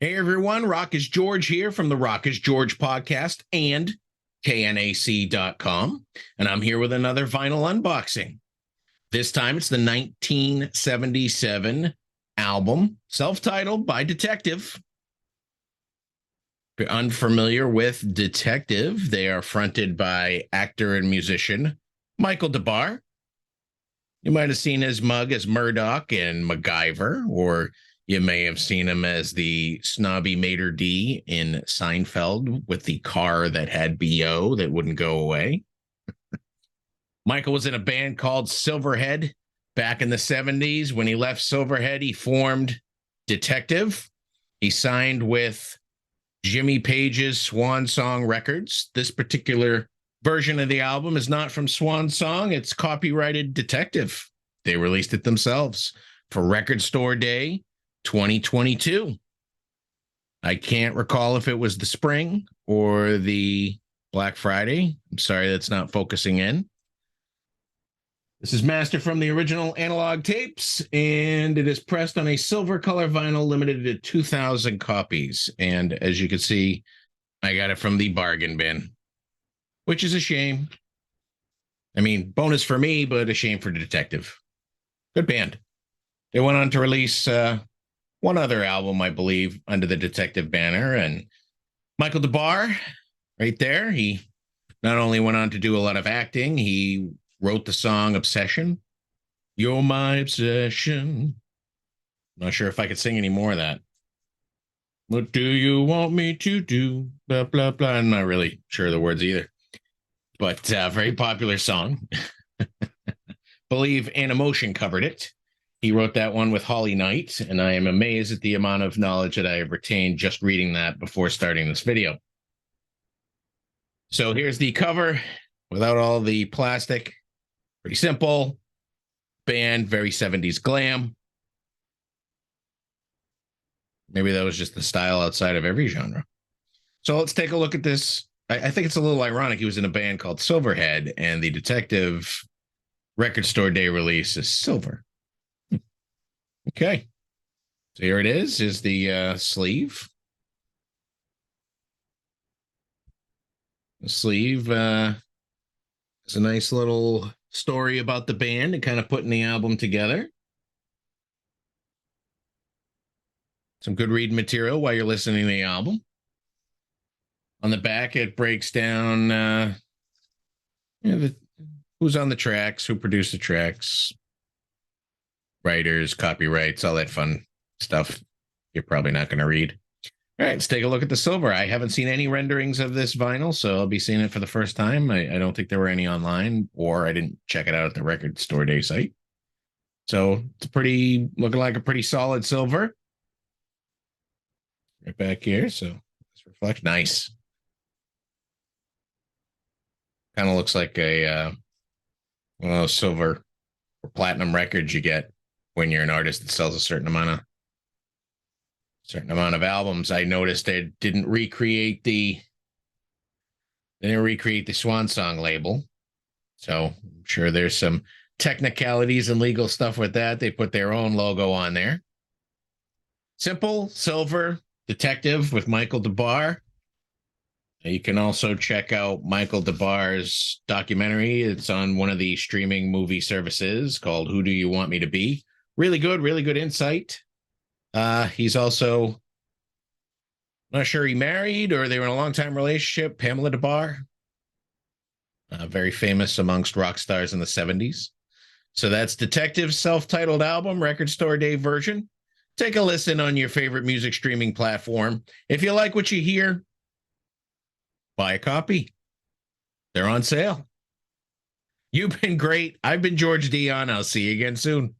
Hey everyone, Rock is George here from the Rock is George podcast and KNAC.com. And I'm here with another vinyl unboxing. This time it's the 1977 album, self-titled by Detective. If you're unfamiliar with Detective, they are fronted by actor and musician Michael DeBar. You might have seen his mug as Murdoch in MacGyver, or you may have seen him as the snobby Mater D in Seinfeld with the car that had BO that wouldn't go away. Michael was in a band called Silverhead back in the 70s. When he left Silverhead, he formed Detective. He signed with Jimmy Page's Swan Song Records. This particular version of the album is not from Swan Song. It's copyrighted Detective. They released it themselves for Record Store Day 2022. I can't recall if it was the spring or the Black Friday. I'm sorry that's not focusing in. This is mastered from the original analog tapes, and it is pressed on a silver color vinyl limited to 2,000 copies. And as you can see, I got it from the bargain bin, which is a shame. I mean, bonus for me, but a shame for Detective. Good band. They went on to release one other album, I believe, under the Detective banner. And Michael DeBar, right there, he not only went on to do a lot of acting, he wrote the song Obsession. You're my obsession. Not sure if I could sing any more of that. What do you want me to do? Blah, blah, blah. I'm not really sure of the words either. But very popular song. Believe Animotion covered it. He wrote that one with Holly Knight, and I am amazed at the amount of knowledge that I have retained just reading that before starting this video. So here's the cover without all the plastic. Pretty simple. Band, very 70s glam. Maybe that was just the style outside of every genre. So let's take a look at this. I think it's a little ironic. He was in a band called Silverhead, and the Detective Record Store Day release is silver. Okay. So here it is the sleeve. The sleeve is a nice little story about the band and kind of putting the album together. Some good reading material while you're listening to the album. On the back, it breaks down who's on the tracks, who produced the tracks, writers, copyrights, all that fun stuff you're probably not going to read. All right, let's take a look at the silver. I haven't seen any renderings of this vinyl, so I'll be seeing it for the first time. I don't think there were any online, or I didn't check it out at the Record Store Day site. So it's looking like a pretty solid silver. Right back here, so let's reflect. Nice. Kind of looks like a one of those silver or platinum records you get when you're an artist that sells a certain amount of albums. I noticed they didn't recreate the Swan Song label. So I'm sure there's some technicalities and legal stuff with that. They put their own logo on there. Simple, silver, Detective with Michael DeBar. You can also check out Michael DeBar's documentary. It's on one of the streaming movie services called Who Do You Want Me to Be? Really good insight. He's also, not sure he married or they were in a long-time relationship, Pamela DeBar. Very famous amongst rock stars in the 70s. So that's Detective's self-titled album, Record Store Day version. Take a listen on your favorite music streaming platform. If you like what you hear, buy a copy. They're on sale. You've been great. I've been George Dion. I'll see you again soon.